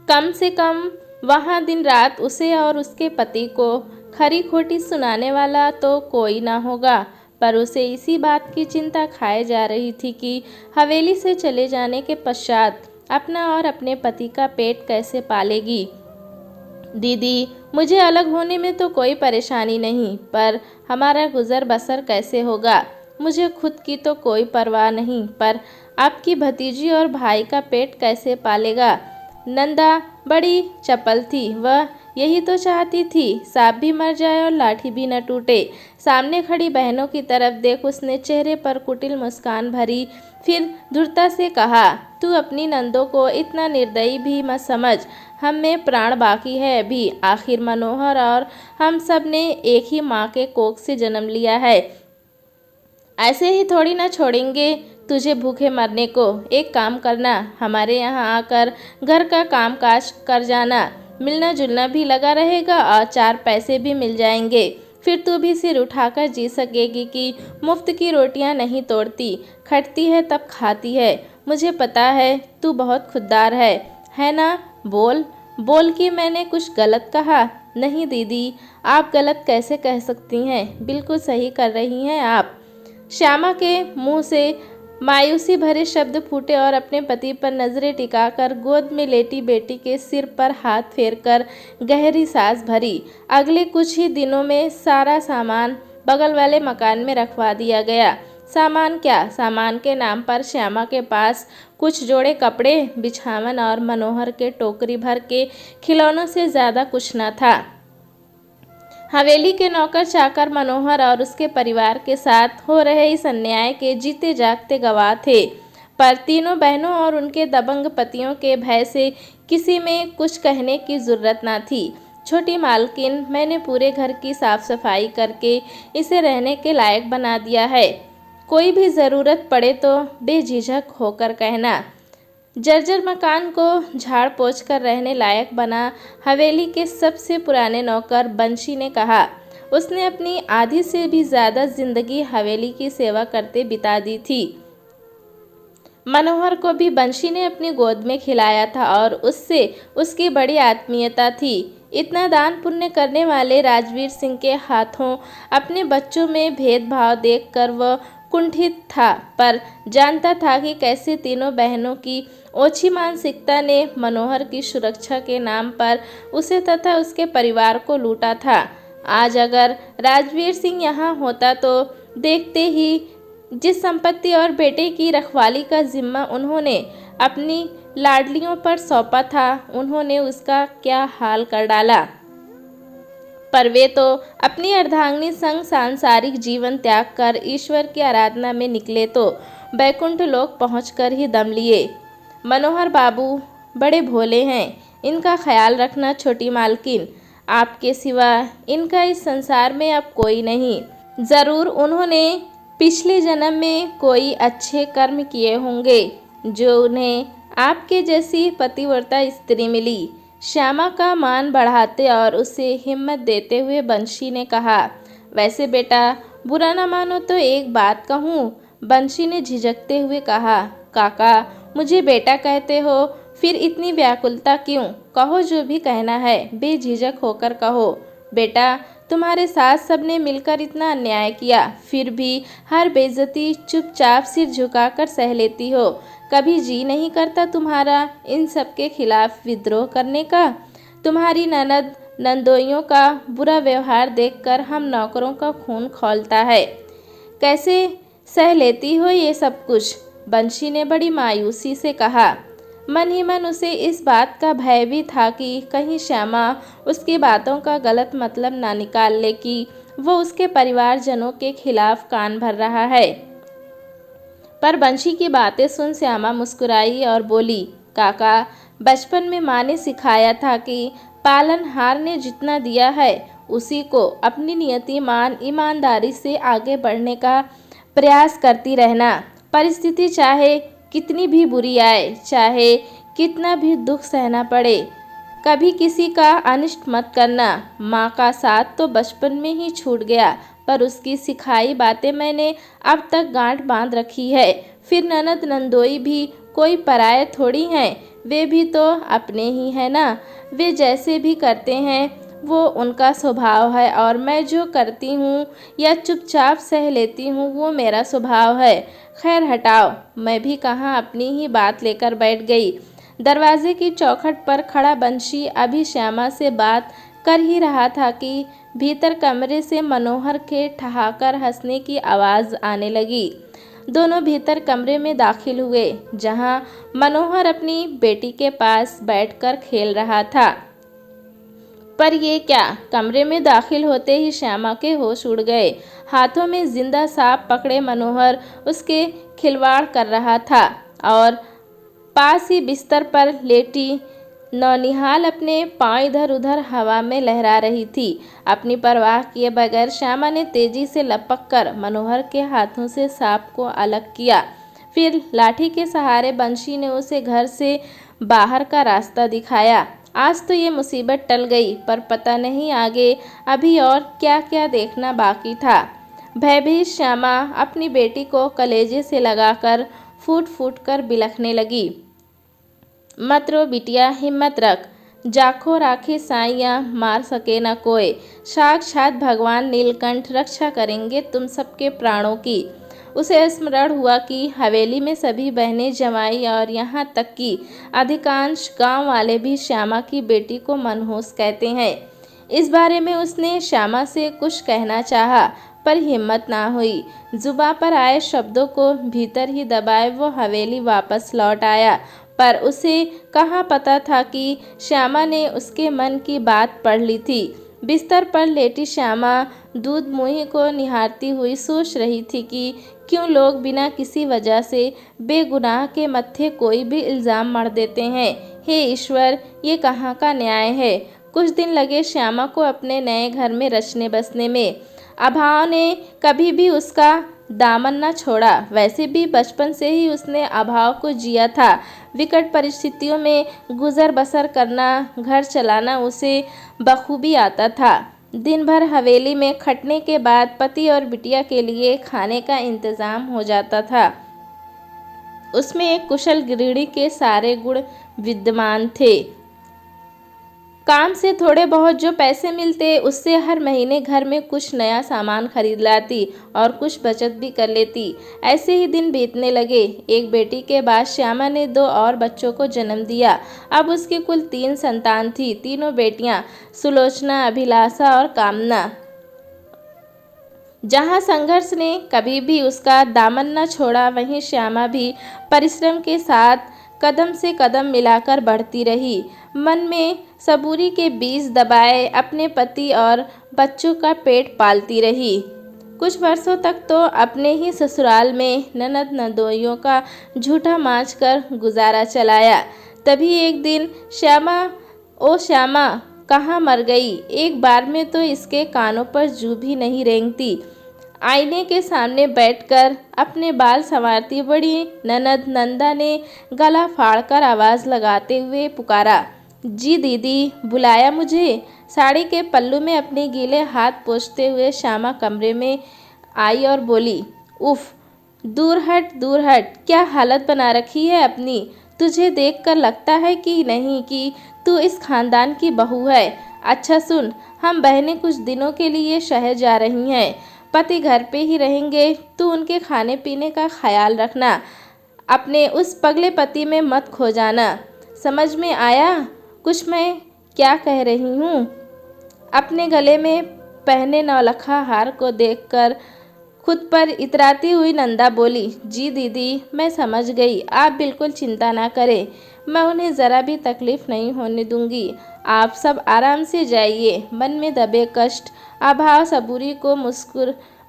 कम से कम वहाँ दिन रात उसे और उसके पति को खरी खोटी सुनाने वाला तो कोई ना होगा, पर उसे इसी बात की चिंता खाए जा रही थी कि हवेली से चले जाने के पश्चात अपना और अपने पति का पेट कैसे पालेगी। दीदी, मुझे अलग होने में तो कोई परेशानी नहीं, पर हमारा गुजर बसर कैसे होगा? मुझे खुद की तो कोई परवाह नहीं, पर आपकी भतीजी और भाई का पेट कैसे पालेगा? नंदा बड़ी चपल थी, वह यही तो चाहती थी, सांप भी मर जाए और लाठी भी न टूटे। सामने खड़ी बहनों की तरफ देख उसने चेहरे पर कुटिल मुस्कान भरी, फिर दृढ़ता से कहा, तू अपनी नंदों को इतना निर्दयी भी मत समझ। हम में प्राण बाकी है अभी। आखिर मनोहर और हम सब ने एक ही माँ के कोख से जन्म लिया है, ऐसे ही थोड़ी ना छोड़ेंगे तुझे भूखे मरने को। एक काम करना, हमारे यहाँ आकर घर का काम काज कर जाना, मिलना जुलना भी लगा रहेगा और 4 पैसे भी मिल जाएंगे। फिर तू भी सिर उठाकर जी सकेगी कि मुफ्त की रोटियां नहीं तोड़ती, खटती है तब खाती है। मुझे पता है तू बहुत खुददार है ना? बोल बोल कि मैंने कुछ गलत कहा? नहीं दीदी, आप गलत कैसे कह सकती हैं, बिल्कुल सही कर रही हैं आप। श्यामा के मुंह से मायूसी भरे शब्द फूटे और अपने पति पर नजरें टिकाकर गोद में लेटी बेटी के सिर पर हाथ फेरकर गहरी सांस भरी। अगले कुछ ही दिनों में सारा सामान बगल वाले मकान में रखवा दिया गया। सामान क्या, सामान के नाम पर श्यामा के पास कुछ जोड़े कपड़े, बिछावन और मनोहर के टोकरी भर के खिलौनों से ज़्यादा कुछ न था। हवेली के नौकर चाकर मनोहर और उसके परिवार के साथ हो रहे इस अन्याय के जीते जागते गवाह थे, पर तीनों बहनों और उनके दबंग पतियों के भय से किसी में कुछ कहने की जरूरत न थी। छोटी मालकिन, मैंने पूरे घर की साफ सफाई करके इसे रहने के लायक बना दिया है। कोई भी ज़रूरत पड़े तो बेझिझक होकर कहना। जर्जर मकान को झाड़ पोंछ कर रहने लायक बना हवेली के सबसे पुराने नौकर बंशी ने कहा। उसने अपनी आधी से भी ज़्यादा जिंदगी हवेली की सेवा करते बिता दी थी। मनोहर को भी बंशी ने अपनी गोद में खिलाया था और उससे उसकी बड़ी आत्मीयता थी। इतना दान पुण्य करने वाले राजवीर सिंह के हाथों अपने बच्चों में भेदभाव देखकर वह कुंठित था, पर जानता था कि कैसे तीनों बहनों की ओछी मानसिकता ने मनोहर की सुरक्षा के नाम पर उसे तथा उसके परिवार को लूटा था। आज अगर राजवीर सिंह यहाँ होता तो देखते ही जिस संपत्ति और बेटे की रखवाली का जिम्मा उन्होंने अपनी लाडलियों पर सौंपा था, उन्होंने उसका क्या हाल कर डाला। पर वे तो अपनी अर्धांगिनी संग सांसारिक जीवन त्याग कर ईश्वर की आराधना में निकले तो बैकुंठ लोक पहुंचकर ही दम लिए। मनोहर बाबू बड़े भोले हैं, इनका ख्याल रखना छोटी मालकिन। आपके सिवा इनका इस संसार में अब कोई नहीं। ज़रूर उन्होंने पिछले जन्म में कोई अच्छे कर्म किए होंगे जो उन्हें आपके जैसी पतिव्रता स्त्री मिली। श्यामा का मान बढ़ाते और उसे हिम्मत देते हुए बंशी ने कहा। वैसे बेटा, बुरा न मानो तो एक बात कहूँ? बंशी ने झिझकते हुए कहा। काका, मुझे बेटा कहते हो, फिर इतनी व्याकुलता क्यों? कहो जो भी कहना है, बेझिझक होकर कहो। बेटा, तुम्हारे साथ सबने मिलकर इतना अन्याय किया, फिर भी हर बेइज्जती चुपचाप सिर झुकाकर सह लेती हो। कभी जी नहीं करता तुम्हारा इन सब के खिलाफ विद्रोह करने का? तुम्हारी ननद नंदोइयों का बुरा व्यवहार देखकर हम नौकरों का खून खौलता है। कैसे सह लेती हो ये सब कुछ? बंशी ने बड़ी मायूसी से कहा। मन ही मन उसे इस बात का भय भी था कि कहीं श्यामा उसकी बातों का गलत मतलब ना निकाल ले कि वो उसके परिवारजनों के खिलाफ कान भर रहा है। पर बंशी की बातें सुन श्यामा मुस्कुराई और बोली, काका, बचपन में माँ ने सिखाया था कि पालनहार ने जितना दिया है उसी को अपनी नियतिमान ईमानदारी से आगे बढ़ने का प्रयास करती रहना। परिस्थिति चाहे कितनी भी बुरी आए, चाहे कितना भी दुख सहना पड़े, कभी किसी का अनिष्ट मत करना। माँ का साथ तो बचपन में ही छूट गया, पर उसकी सिखाई बातें मैंने अब तक गांठ बांध रखी है। फिर ननद नंदोई भी कोई पराये थोड़ी हैं, वे भी तो अपने ही हैं ना। वे जैसे भी करते हैं वो उनका स्वभाव है, और मैं जो करती हूँ या चुपचाप सह लेती हूँ वो मेरा स्वभाव है। खैर हटाओ, मैं भी कहाँ अपनी ही बात लेकर बैठ गई। दरवाजे की चौखट पर खड़ा बंशी अभी श्यामा से बात कर ही रहा था कि भीतर कमरे से मनोहर के ठहाकर हंसने की आवाज़ आने लगी। दोनों भीतर कमरे में दाखिल हुए, जहां मनोहर अपनी बेटी के पास बैठकर खेल रहा था। पर ये क्या, कमरे में दाखिल होते ही श्यामा के होश उड़ गए। हाथों में जिंदा सांप पकड़े मनोहर उसके खिलवाड़ कर रहा था, और पास ही बिस्तर पर लेटी नौनिहाल अपने पांव इधर उधर हवा में लहरा रही थी। अपनी परवाह किए बगैर श्यामा ने तेजी से लपक कर मनोहर के हाथों से सांप को अलग किया। फिर लाठी के सहारे बंशी ने उसे घर से बाहर का रास्ता दिखाया। आज तो ये मुसीबत टल गई, पर पता नहीं आगे अभी और क्या क्या देखना बाकी था। भयभीत श्यामा अपनी बेटी को कलेजे से लगाकर फूट फूट कर बिलखने लगी। मत रो बिटिया, हिम्मत रख, जाखो राखी साइयाँ मार सके न कोई। साक्षात भगवान नीलकंठ रक्षा करेंगे तुम सबके प्राणों की। उसे स्मरण हुआ कि हवेली में सभी बहनें, जमाई और यहाँ तक कि अधिकांश गांव वाले भी श्यामा की बेटी को मनहूस कहते हैं। इस बारे में उसने श्यामा से कुछ कहना चाहा, पर हिम्मत ना हुई। जुबां पर आए शब्दों को भीतर ही दबाए वो हवेली वापस लौट आया, पर उसे कहाँ पता था कि श्यामा ने उसके मन की बात पढ़ ली थी। बिस्तर पर लेटी श्यामा दूध मुंह को निहारती हुई सोच रही थी कि क्यों लोग बिना किसी वजह से बेगुनाह के मत्थे कोई भी इल्ज़ाम मढ़ देते हैं। हे ईश्वर, ये कहाँ का न्याय है। कुछ दिन लगे श्यामा को अपने नए घर में रचने बसने में। अभाव ने कभी भी उसका दामन न छोड़ा। वैसे भी बचपन से ही उसने अभाव को जिया था। विकट परिस्थितियों में गुजर बसर करना, घर चलाना उसे बखूबी आता था। दिन भर हवेली में खटने के बाद पति और बिटिया के लिए खाने का इंतजाम हो जाता था। उसमें एक कुशल गृहिणी के सारे गुण विद्यमान थे। काम से थोड़े बहुत जो पैसे मिलते उससे हर महीने घर में कुछ नया सामान खरीद लाती और कुछ बचत भी कर लेती। ऐसे ही दिन बीतने लगे। एक बेटी के बाद श्यामा ने 2 और बच्चों को जन्म दिया। अब उसकी कुल 3 संतान थी। तीनों बेटियां सुलोचना, अभिलाषा और कामना। जहाँ संघर्ष ने कभी भी उसका दामन न छोड़ा, वहीं श्यामा भी परिश्रम के साथ कदम से कदम मिलाकर बढ़ती रही। मन में सबूरी के बीज दबाए अपने पति और बच्चों का पेट पालती रही। कुछ वर्षों तक तो अपने ही ससुराल में ननद नंदोइयों का झूठा मांझ कर गुजारा चलाया। तभी एक दिन श्यामा कहाँ मर गई। एक बार में तो इसके कानों पर जू भी नहीं रेंगती। आईने के सामने बैठकर अपने बाल संवारती बड़ी ननद नंदा ने गला फाड़कर आवाज़ लगाते हुए पुकारा, जी दीदी, बुलाया मुझे। साड़ी के पल्लू में अपने गीले हाथ पोंछते हुए श्यामा कमरे में आई और बोली, उफ, दूर हट, क्या हालत बना रखी है अपनी। तुझे देखकर लगता है कि नहीं कि तू इस खानदान की बहू है। अच्छा सुन, हम बहनें कुछ दिनों के लिए शहर जा रही हैं। पति घर पे ही रहेंगे। तू उनके खाने पीने का ख्याल रखना। अपने उस पगले पति में मत खो जाना। समझ में आया कुछ मैं क्या कह रही हूँ? अपने गले में पहने नौलखा हार को देखकर खुद पर इतराती हुई नंदा बोली, जी दीदी, मैं समझ गई। आप बिल्कुल चिंता ना करें। मैं उन्हें ज़रा भी तकलीफ़ नहीं होने दूंगी। आप सब आराम से जाइए। मन में दबे कष्ट, अभाव, सबूरी को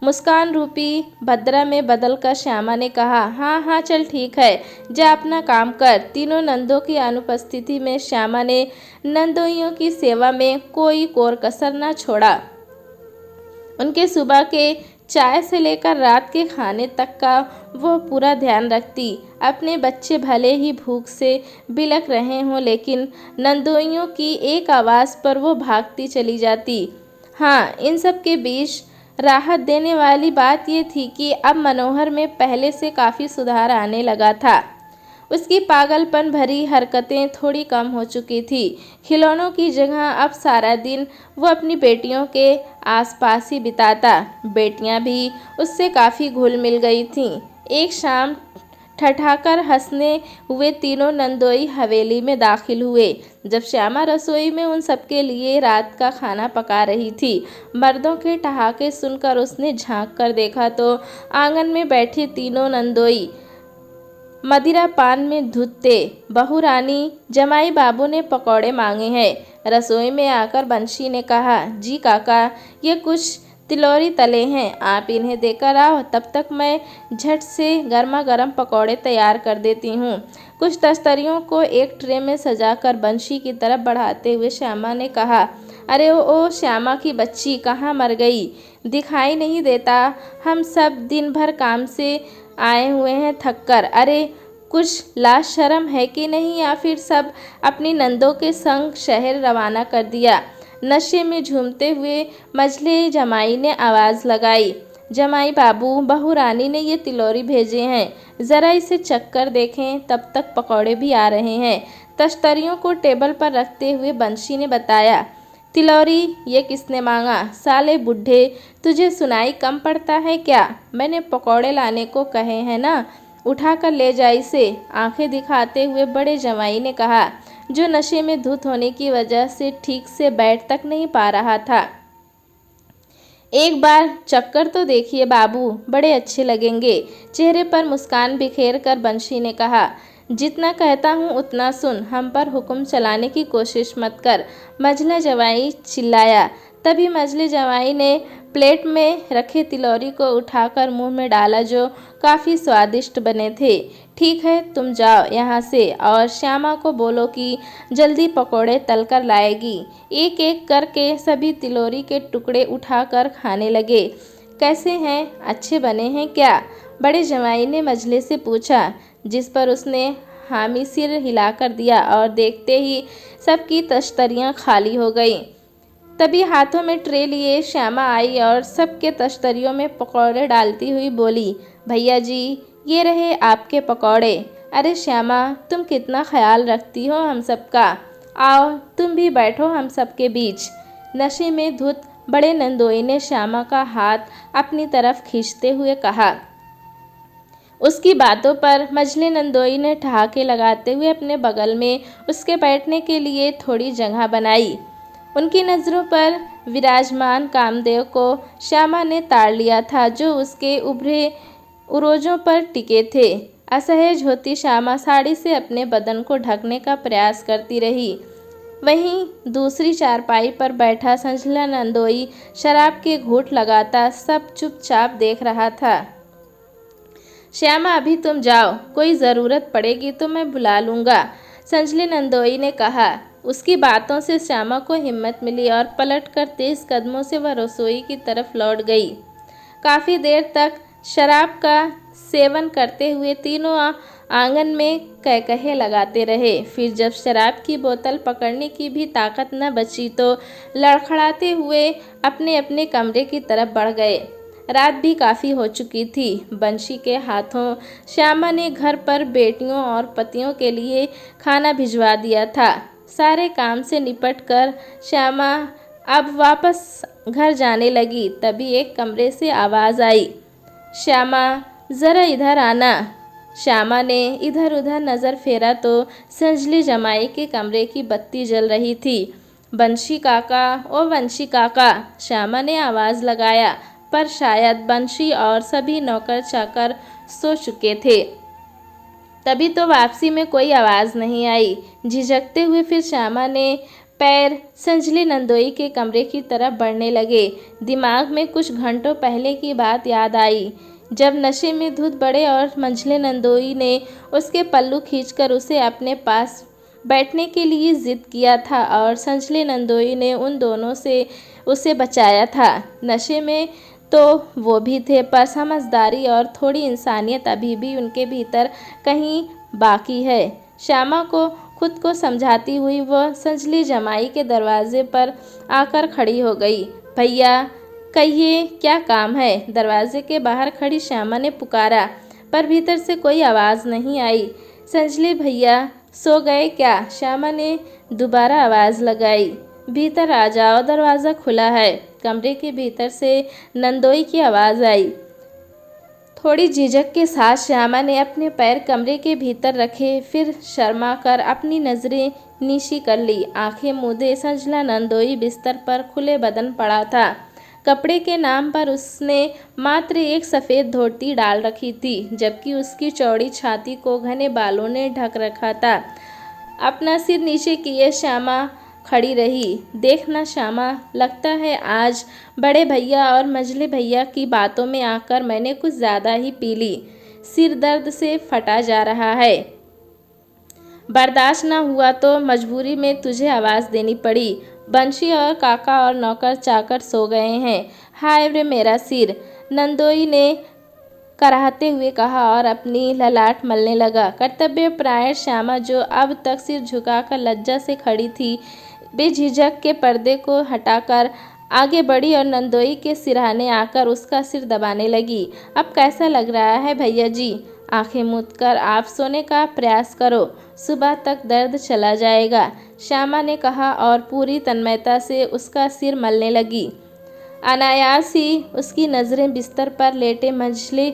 मुस्कान रूपी भद्रा में बदलकर श्यामा ने कहा, हाँ चल ठीक है, जा अपना काम कर। तीनों नंदों की अनुपस्थिति में श्यामा ने नंदोइयों की सेवा में कोई कोर कसर न छोड़ा। उनके सुबह के चाय से लेकर रात के खाने तक का वो पूरा ध्यान रखती। अपने बच्चे भले ही भूख से बिलख रहे हों, लेकिन नंदोइयों की एक आवाज़ पर वो भागती चली जाती। हाँ, इन सब के बीच राहत देने वाली बात ये थी कि अब मनोहर में पहले से काफ़ी सुधार आने लगा था। उसकी पागलपन भरी हरकतें थोड़ी कम हो चुकी थी। खिलौनों की जगह अब सारा दिन वो अपनी बेटियों के आसपास ही बिताता। बेटियां भी उससे काफ़ी घुल मिल गई थीं। एक शाम ठठाकर हंसने हुए तीनों नंदोई हवेली में दाखिल हुए। जब श्यामा रसोई में उन सबके लिए रात का खाना पका रही थी, मर्दों के ठहाके सुनकर उसने झांक कर देखा तो आंगन में बैठी तीनों नंदोई मदिरा पान में धुत थे। बहू रानी, जमाई बाबू ने पकौड़े मांगे हैं। रसोई में आकर बंशी ने कहा, जी काका, ये कुछ तिलौरी तले हैं, आप इन्हें देकर आओ, तब तक मैं झट से गर्मा गर्म पकौड़े तैयार कर देती हूँ। कुछ तस्तरियों को एक ट्रे में सजाकर बंशी की तरफ बढ़ाते हुए श्यामा ने कहा, अरे ओ श्यामा की बच्ची, कहाँ मर गई? दिखाई नहीं देता? हम सब दिन भर काम से आए हुए हैं थक कर। अरे कुछ लाज शर्म है कि नहीं, या फिर सब अपनी नंदों के संग शहर रवाना कर दिया? नशे में झूमते हुए मझले जमाई ने आवाज़ लगाई, जमाई बाबू, बहू रानी ने ये तिलौरी भेजे हैं, ज़रा इसे चक्कर देखें, तब तक पकौड़े भी आ रहे हैं। तश्तरियों को टेबल पर रखते हुए बंशी ने बताया, तिलौरी ये किसने मांगा? साले बुढ़े, तुझे सुनाई कम पड़ता है क्या? मैंने पकौड़े लाने को कहे हैं ना, उठा कर ले जा इसे। आंखें दिखाते हुए बड़े जमाई ने कहा, जो नशे में धुत होने की वजह से ठीक से बैठ तक नहीं पा रहा था। एक बार चक्कर तो देखिए बाबू, बड़े अच्छे लगेंगे। चेहरे पर मुस्कान बिखेर कर बंशी ने कहा, जितना कहता हूँ उतना सुन, हम पर हुक्म चलाने की कोशिश मत कर। मझला जवाई चिल्लाया। तभी मझले जवाई ने प्लेट में रखे तिलौरी को उठाकर मुंह में डाला, जो काफ़ी स्वादिष्ट बने थे। ठीक है, तुम जाओ यहाँ से और श्यामा को बोलो कि जल्दी पकोड़े तलकर लाएगी। एक एक करके सभी तिलौरी के टुकड़े उठाकर खाने लगे। कैसे हैं, अच्छे बने हैं क्या? बड़े जमाई ने मझले से पूछा, जिस पर उसने हामी सिर हिलाकर दिया और देखते ही सबकी तश्तरियाँ खाली हो गईं। तभी हाथों में ट्रे लिए श्यामा आई और सबके तश्तरियों में पकौड़े डालती हुई बोली, भैया जी, ये रहे आपके पकौड़े। अरे श्यामा, तुम कितना ख्याल रखती हो हम सबका। आओ तुम भी बैठो हम सबके बीच। नशे में धुत बड़े नंदोई ने श्यामा का हाथ अपनी तरफ खींचते हुए कहा। उसकी बातों पर मझले नंदोई ने ठहाके लगाते हुए अपने बगल में उसके बैठने के लिए थोड़ी जगह बनाई। उनकी नज़रों पर विराजमान कामदेव को श्यामा ने ताड़ लिया था, जो उसके उभरे उरोजों पर टिके थे। असहज होती श्यामा साड़ी से अपने बदन को ढकने का प्रयास करती रही। वहीं दूसरी चारपाई पर बैठा संझला नंदोई शराब के घूंट लगाता सब चुपचाप देख रहा था। श्यामा, अभी तुम जाओ, कोई ज़रूरत पड़ेगी तो मैं बुला लूँगा, संझले नंदोई ने कहा। उसकी बातों से श्यामा को हिम्मत मिली और पलटकर तेज कदमों से वह रसोई की तरफ लौट गई। काफ़ी देर तक शराब का सेवन करते हुए तीनों आंगन में कहकहे लगाते रहे। फिर जब शराब की बोतल पकड़ने की भी ताकत न बची तो लड़खड़ाते हुए अपने अपने कमरे की तरफ बढ़ गए। रात भी काफ़ी हो चुकी थी। बंशी के हाथों श्यामा ने घर पर बेटियों और पतियों के लिए खाना भिजवा दिया था। सारे काम से निपट कर श्यामा अब वापस घर जाने लगी। तभी एक कमरे से आवाज़ आई, श्यामा ज़रा इधर आना। श्यामा ने इधर उधर नज़र फेरा तो संजली जमाई के कमरे की बत्ती जल रही थी। बंशी काका, ओ बंशी काका, श्यामा ने आवाज़ लगाया, पर शायद बंशी और सभी नौकर चाकर सो चुके थे। तभी तो वापसी में कोई आवाज़ नहीं आई। झिझकते हुए फिर श्यामा ने पैर संजली नंदोई के कमरे की तरफ बढ़ने लगे। दिमाग में कुछ घंटों पहले की बात याद आई, जब नशे में धुत बड़े और मंझले नंदोई ने उसके पल्लू खींचकर उसे अपने पास बैठने के लिए जिद किया था और संजले नंदोई ने उन दोनों से उसे बचाया था। नशे में तो वो भी थे, पर समझदारी और थोड़ी इंसानियत अभी भी उनके भीतर कहीं बाकी है। श्यामा को खुद को समझाती हुई वह संजली जमाई के दरवाजे पर आकर खड़ी हो गई। भैया, कहिए क्या काम है? दरवाजे के बाहर खड़ी श्यामा ने पुकारा, पर भीतर से कोई आवाज़ नहीं आई। संजले भैया सो गए क्या? श्यामा ने दोबारा आवाज़ लगाई। भीतर आ जाओ, दरवाज़ा खुला है। कमरे के भीतर से नंदोई की आवाज़ आई। थोड़ी झिझक के साथ श्यामा ने अपने पैर कमरे के भीतर रखे, फिर शर्मा कर अपनी नज़रें नीची कर ली। आंखें मूंदे संजला नंदोई बिस्तर पर खुले बदन पड़ा था। कपड़े के नाम पर उसने मात्र एक सफ़ेद धोती डाल रखी थी, जबकि उसकी चौड़ी छाती को घने बालों ने ढक रखा था। अपना सिर नीचे किए श्यामा खड़ी रही। देखना श्यामा, लगता है आज बड़े भैया और मझले भैया की बातों में आकर मैंने कुछ ज़्यादा ही पी ली। सिर दर्द से फटा जा रहा है। बर्दाश्त न हुआ तो मजबूरी में तुझे आवाज़ देनी पड़ी। बंशी और काका और नौकर चाकर सो गए हैं। हाय रे मेरा सिर, नंदोई ने कराहते हुए कहा और अपनी ललाट मलने लगा। कर्तव्यपरायण श्यामा, जो अब तक सिर झुकाकर लज्जा से खड़ी थी, बेझिझक के पर्दे को हटाकर आगे बढ़ी और नंदोई के सिरहाने आकर उसका सिर दबाने लगी। अब कैसा लग रहा है भैया जी? आंखें मूंदकर आप सोने का प्रयास करो, सुबह तक दर्द चला जाएगा, श्यामा ने कहा और पूरी तन्मयता से उसका सिर मलने लगी। अनायास ही उसकी नज़रें बिस्तर पर लेटे मंझले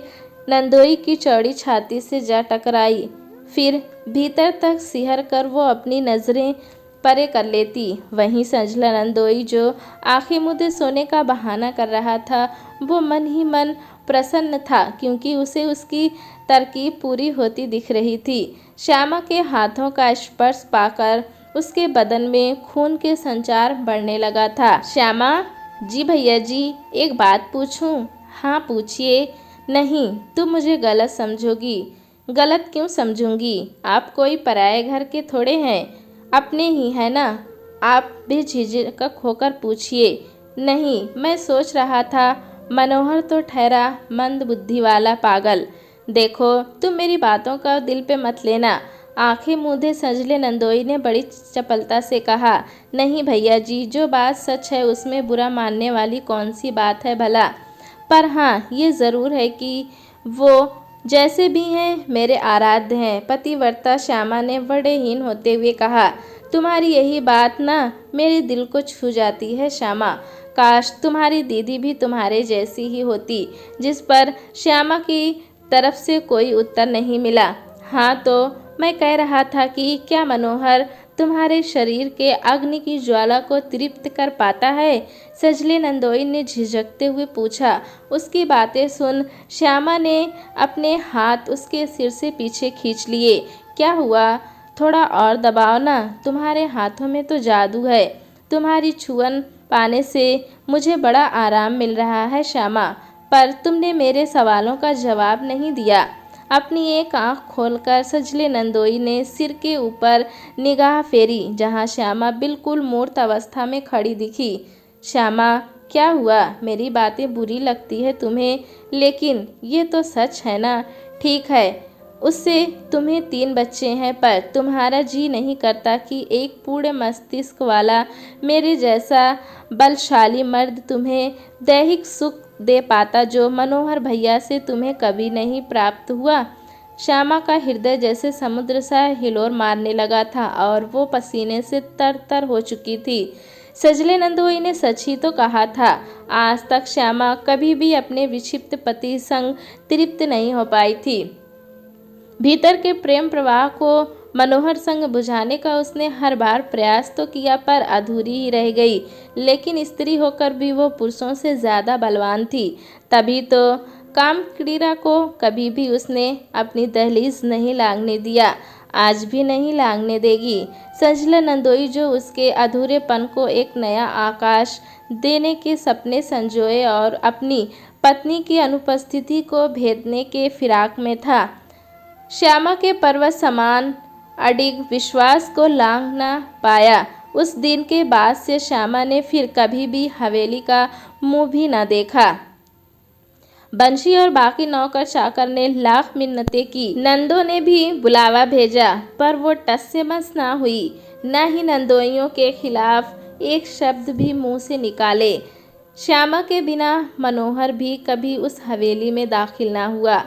नंदोई की चौड़ी छाती से जा टकराई। फिर भीतर तक सिहर कर वो अपनी नज़रें परे कर लेती। वहीं संजला नंदोई, जो आंखें मूंदे सोने का बहाना कर रहा था, वो मन ही मन प्रसन्न था, क्योंकि उसे उसकी तरकीब पूरी होती दिख रही थी। श्यामा के हाथों का स्पर्श पाकर उसके बदन में खून के संचार बढ़ने लगा था। श्यामा, जी भैया जी, एक बात पूछूं? हाँ पूछिए। नहीं, तुम मुझे गलत समझोगी। गलत क्यों समझूंगी? आप कोई पराये घर के थोड़े हैं, अपने ही है ना। आप बेझिझक होकर पूछिए। नहीं, मैं सोच रहा था मनोहर तो ठहरा मंद बुद्धि वाला पागल। देखो, तुम मेरी बातों का दिल पे मत लेना। आंखें मूंदे संजले नंदोई ने बड़ी चपलता से कहा। नहीं भैया जी, जो बात सच है उसमें बुरा मानने वाली कौन सी बात है भला। पर हाँ, ये ज़रूर है कि वो जैसे भी हैं मेरे आराध्य हैं। पतिव्रता श्यामा ने बड़े हीन होते हुए कहा। तुम्हारी यही बात ना मेरे दिल को छू जाती है श्यामा। काश तुम्हारी दीदी भी तुम्हारे जैसी ही होती। जिस पर श्यामा की तरफ से कोई उत्तर नहीं मिला। हाँ, तो मैं कह रहा था कि क्या मनोहर तुम्हारे शरीर के अग्नि की ज्वाला को तृप्त कर पाता है? सजले नंदोई ने झिझकते हुए पूछा। उसकी बातें सुन श्यामा ने अपने हाथ उसके सिर से पीछे खींच लिए। क्या हुआ? थोड़ा और दबाओ ना, तुम्हारे हाथों में तो जादू है। तुम्हारी छुअन पाने से मुझे बड़ा आराम मिल रहा है श्यामा। पर तुमने मेरे सवालों का जवाब नहीं दिया। अपनी एक आंख खोलकर सजले नंदोई ने सिर के ऊपर निगाह फेरी, जहां श्यामा बिल्कुल मूर्त अवस्था में खड़ी दिखी। श्यामा, क्या हुआ? मेरी बातें बुरी लगती है तुम्हें, लेकिन ये तो सच है ना। ठीक है, उससे तुम्हें 3 बच्चे हैं, पर तुम्हारा जी नहीं करता कि एक पूर्ण मस्तिष्क वाला मेरे जैसा बलशाली मर्द तुम्हें दैहिक सुख दे पाता, जो मनोहर भैया से तुम्हें कभी नहीं प्राप्त हुआ। श्यामा का हृदय जैसे समुद्र सा हिलोर मारने लगा था और वो पसीने से तर-तर हो चुकी थी। सजले नंदोई ने सच ही तो कहा था। आज तक श्यामा कभी भी अपने विक्षिप्त पति संग तृप्त नहीं हो पाई थी। भीतर के प्रेम प्रवाह को मनोहर संग बुझाने का उसने हर बार प्रयास तो किया, पर अधूरी ही रह गई। लेकिन स्त्री होकर भी वो पुरुषों से ज़्यादा बलवान थी। तभी तो काम क्रीड़ा को कभी भी उसने अपनी दहलीज नहीं लांघने दिया, आज भी नहीं लांघने देगी। संजला नंदोई, जो उसके अधूरेपन को एक नया आकाश देने के सपने संजोए और अपनी पत्नी की अनुपस्थिति को भेदने के फिराक में था, श्यामा के पर्वत समान अडिग विश्वास को लांघ ना पाया। उस दिन के बाद से श्यामा ने फिर कभी भी हवेली का मुंह भी न देखा। बंशी और बाकी नौकर चाकर ने लाख मिन्नतें की, नंदों ने भी बुलावा भेजा, पर वो टस से मस ना हुई। न ही नंदोइयों के खिलाफ एक शब्द भी मुंह से निकाले। श्यामा के बिना मनोहर भी कभी उस हवेली में दाखिल ना हुआ।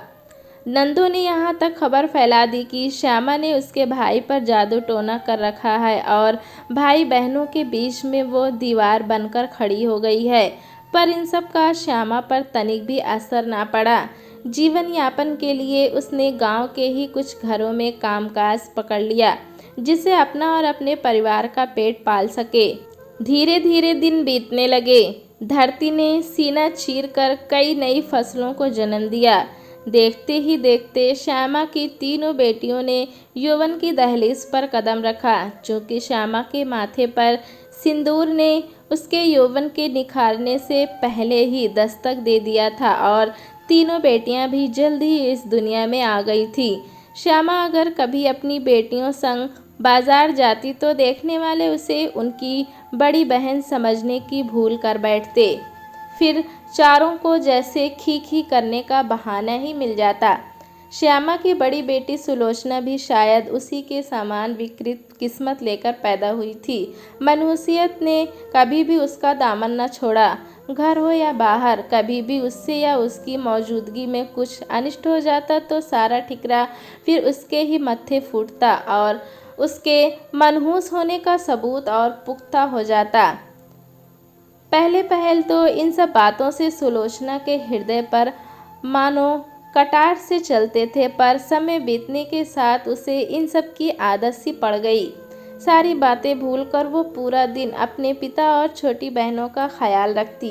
नंदू ने यहाँ तक खबर फैला दी कि श्यामा ने उसके भाई पर जादू टोना कर रखा है और भाई बहनों के बीच में वो दीवार बनकर खड़ी हो गई है। पर इन सब का श्यामा पर तनिक भी असर ना पड़ा। जीवन यापन के लिए उसने गांव के ही कुछ घरों में कामकाज पकड़ लिया, जिससे अपना और अपने परिवार का पेट पाल सके। धीरे धीरे दिन बीतने लगे। धरती ने सीना चीरकर कई नई फसलों को जन्म दिया। देखते ही देखते श्यामा की तीनों बेटियों ने यौवन की दहलीज पर कदम रखा। चूँकि श्यामा के माथे पर सिंदूर ने उसके यौवन के निखारने से पहले ही दस्तक दे दिया था और तीनों बेटियां भी जल्द ही इस दुनिया में आ गई थी। श्यामा अगर कभी अपनी बेटियों संग बाजार जाती तो देखने वाले उसे उनकी बड़ी बहन समझने की भूल कर बैठते। फिर चारों को जैसे खी खी करने का बहाना ही मिल जाता। श्यामा की बड़ी बेटी सुलोचना भी शायद उसी के समान विकृत किस्मत लेकर पैदा हुई थी। मनुष्यत ने कभी भी उसका दामन न छोड़ा। घर हो या बाहर, कभी भी उससे या उसकी मौजूदगी में कुछ अनिष्ट हो जाता तो सारा ठिकरा फिर उसके ही मत्थे फूटता और उसके मनहूस होने का सबूत और पुख्ता हो जाता। पहले पहल तो इन सब बातों से सुलोचना के हृदय पर मानो कटार से चलते थे, पर समय बीतने के साथ उसे इन सब की आदत सी पड़ गई। सारी बातें भूलकर वो पूरा दिन अपने पिता और छोटी बहनों का ख्याल रखती।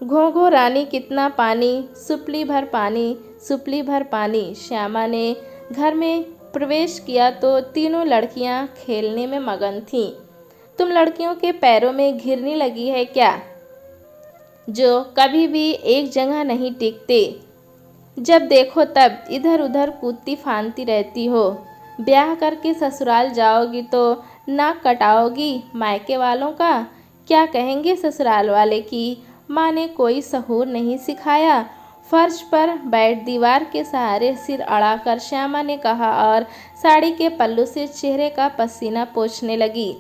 घोंघो रानी कितना पानी, सुपली भर पानी, सुपली भर पानी। श्यामा ने घर में प्रवेश किया तो तीनों लड़कियां खेलने में मगन थीं। तुम लड़कियों के पैरों में घिरनी लगी है क्या, जो कभी भी एक जगह नहीं टिकते? जब देखो तब इधर उधर कूदती फांदती रहती हो। ब्याह करके ससुराल जाओगी तो नाक कटाओगी मायके वालों का। क्या कहेंगे ससुराल वाले कि माँ ने कोई सहूर नहीं सिखाया? फर्श पर बैठ दीवार के सहारे सिर अड़ाकर श्यामा ने कहा और साड़ी के पल्लू से चेहरे का पसीना पोंछने लगी।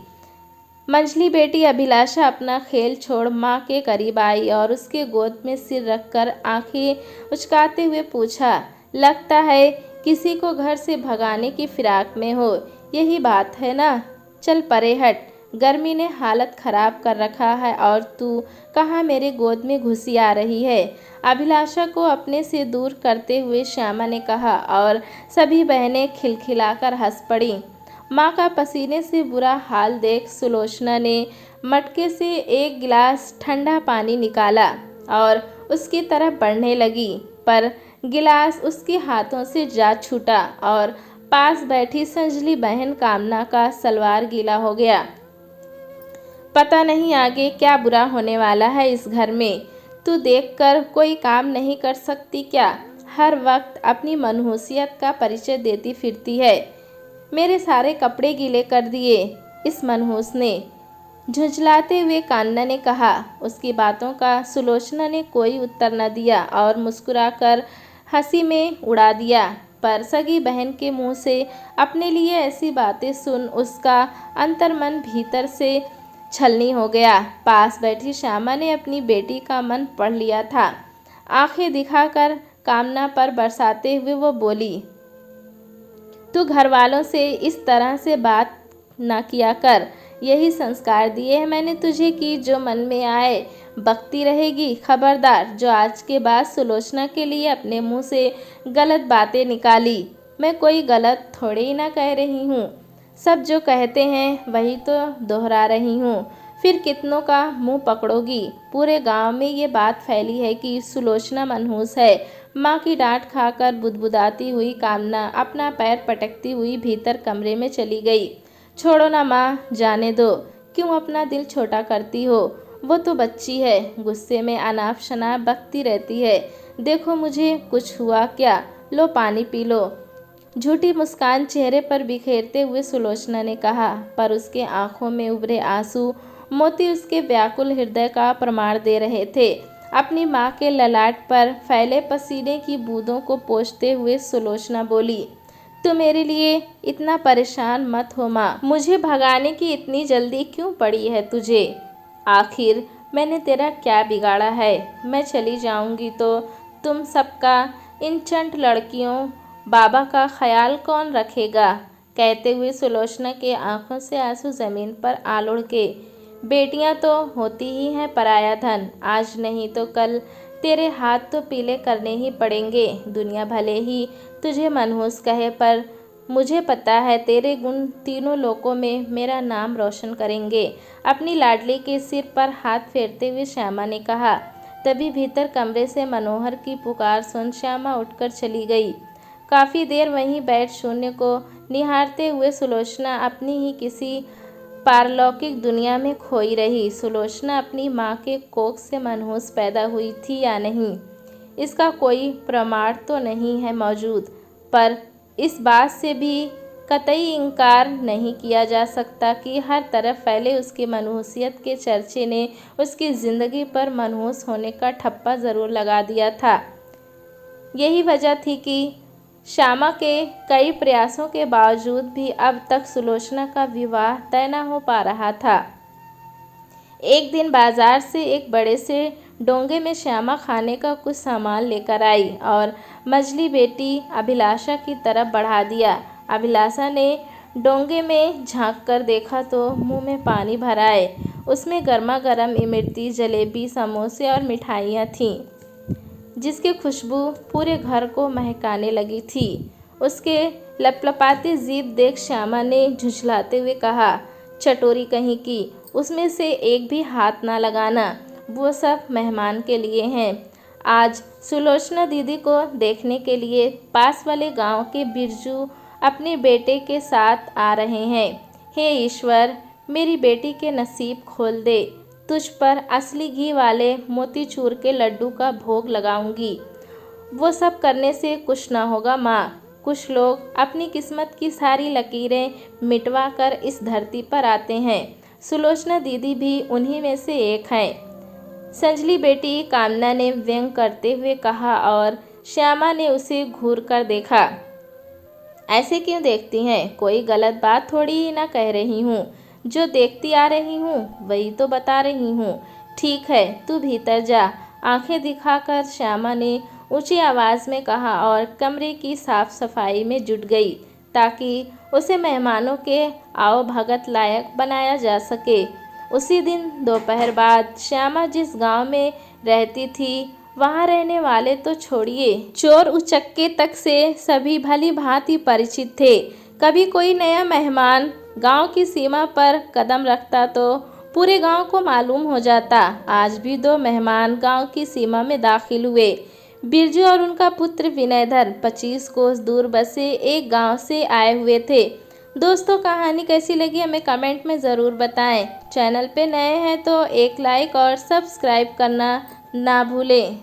मंझली बेटी अभिलाषा अपना खेल छोड़ माँ के करीब आई और उसके गोद में सिर रखकर आंखें उचकाते हुए पूछा, लगता है किसी को घर से भगाने की फिराक में हो, यही बात है ना? चल परे हट, गर्मी ने हालत खराब कर रखा है और तू कहाँ मेरे गोद में घुसी आ रही है? अभिलाषा को अपने से दूर करते हुए श्यामा ने कहा और सभी बहनें खिलखिलाकर हंस पड़ी। माँ का पसीने से बुरा हाल देख सुलोचना ने मटके से एक गिलास ठंडा पानी निकाला और उसकी तरफ बढ़ने लगी, पर गिलास उसके हाथों से जा छूटा और पास बैठी संजली बहन कामना का सलवार गीला हो गया। पता नहीं आगे क्या बुरा होने वाला है इस घर में। तू देखकर कोई काम नहीं कर सकती क्या? हर वक्त अपनी मनहूसियत का परिचय देती फिरती है। मेरे सारे कपड़े गीले कर दिए इस मनहूस ने, झुंझलाते हुए कान्ना ने कहा। उसकी बातों का सुलोचना ने कोई उत्तर न दिया और मुस्कुराकर हंसी में उड़ा दिया। पर सगी बहन के मुंह से अपने लिए ऐसी बातें सुन उसका अंतर्मन भीतर से छलनी हो गया। पास बैठी श्यामा ने अपनी बेटी का मन पढ़ लिया था। आंखें दिखाकर कामना पर बरसाते हुए वो बोली, तू घर वालों से इस तरह से बात न किया कर। यही संस्कार दिए हैं मैंने तुझे कि जो मन में आए बकती रहेगी। खबरदार, जो आज के बाद सुलोचना के लिए अपने मुंह से गलत बातें निकाली। मैं कोई गलत थोड़े ही ना कह रही हूँ, सब जो कहते हैं वही तो दोहरा रही हूँ। फिर कितनों का मुंह पकड़ोगी? पूरे गांव में ये बात फैली है कि सुलोचना मनहूस है। माँ की डांट खाकर बुदबुदाती हुई कामना अपना पैर पटकती हुई भीतर कमरे में चली गई। छोड़ो ना माँ, जाने दो, क्यों अपना दिल छोटा करती हो? वो तो बच्ची है, गुस्से में अनाप शनाप बकती रहती है। देखो मुझे कुछ हुआ क्या? लो पानी पी लो। झूठी मुस्कान चेहरे पर बिखेरते हुए सुलोचना ने कहा, पर उसके आंखों में उभरे आंसू मोती उसके व्याकुल हृदय का प्रमाण दे रहे थे। अपनी माँ के ललाट पर फैले पसीने की बूंदों को पोंछते हुए सुलोचना बोली, तो मेरे लिए इतना परेशान मत हो माँ। मुझे भगाने की इतनी जल्दी क्यों पड़ी है तुझे? आखिर मैंने तेरा क्या बिगाड़ा है? मैं चली जाऊंगी तो तुम सबका इन चंट लड़कियों बाबा का ख्याल कौन रखेगा। कहते हुए सुलोचना के आंखों से आंसू जमीन पर आ लुढ़के। बेटियां तो होती ही हैं पराया धन, आज नहीं तो कल तेरे हाथ तो पीले करने ही पड़ेंगे। दुनिया भले ही तुझे मनहूस कहे, पर मुझे पता है तेरे गुण तीनों लोकों में मेरा नाम रोशन करेंगे। अपनी लाडली के सिर पर हाथ फेरते हुए श्यामा ने कहा। तभी भीतर कमरे से मनोहर की पुकार सुन श्यामा उठकर चली गई। काफ़ी देर वहीं बैठ शून्य को निहारते हुए सुलोचना अपनी ही किसी पारलौकिक दुनिया में खोई रही। सुलोचना अपनी माँ के कोख से मनहूस पैदा हुई थी या नहीं, इसका कोई प्रमाण तो नहीं है मौजूद, पर इस बात से भी कतई इनकार नहीं किया जा सकता कि हर तरफ फैले उसकी मनहूसियत के चर्चे ने उसकी ज़िंदगी पर मनहूस होने का ठप्पा ज़रूर लगा दिया था। यही वजह थी कि श्यामा के कई प्रयासों के बावजूद भी अब तक सुलोचना का विवाह तय न हो पा रहा था। एक दिन बाजार से एक बड़े से डोंगे में श्यामा खाने का कुछ सामान लेकर आई और मझली बेटी अभिलाषा की तरफ बढ़ा दिया। अभिलाषा ने डोंगे में झांक कर देखा तो मुंह में पानी भर आए। उसमें गर्मा गर्म इमरती, जलेबी, समोसे और मिठाइयाँ थीं, जिसकी खुशबू पूरे घर को महकाने लगी थी। उसके लपलपाती जीभ देख श्यामा ने झुंझलाते हुए कहा, चटोरी कहीं की, उसमें से एक भी हाथ ना लगाना, वो सब मेहमान के लिए हैं। आज सुलोचना दीदी को देखने के लिए पास वाले गांव के बिरजू अपने बेटे के साथ आ रहे हैं। हे ईश्वर, मेरी बेटी के नसीब खोल दे, तुझ पर असली घी वाले मोतीचूर के लड्डू का भोग लगाऊंगी। वो सब करने से कुछ ना होगा माँ। कुछ लोग अपनी किस्मत की सारी लकीरें मिटवा कर इस धरती पर आते हैं। सुलोचना दीदी भी उन्हीं में से एक हैं। संजली बेटी कामना ने व्यंग करते हुए कहा और श्यामा ने उसे घूर कर देखा। ऐसे क्यों देखती हैं? कोई गलत बात थोड़ी ही ना कह रही हूँ। जो देखती आ रही हूँ वही तो बता रही हूँ। ठीक है, तू भीतर जा, आंखें दिखाकर श्यामा ने ऊंची आवाज़ में कहा और कमरे की साफ सफाई में जुट गई ताकि उसे मेहमानों के आओ भगत लायक बनाया जा सके। उसी दिन दोपहर बाद श्यामा जिस गांव में रहती थी, वहां रहने वाले तो छोड़िए, चोर उचक्के तक से सभी भली भांति परिचित थे। कभी कोई नया मेहमान गांव की सीमा पर कदम रखता तो पूरे गांव को मालूम हो जाता। आज भी दो मेहमान गांव की सीमा में दाखिल हुए। बिरजू और उनका पुत्र विनयधर 25 कोस दूर बसे एक गांव से आए हुए थे। दोस्तों, कहानी कैसी लगी हमें कमेंट में ज़रूर बताएं। चैनल पे नए हैं तो एक लाइक और सब्सक्राइब करना ना भूलें।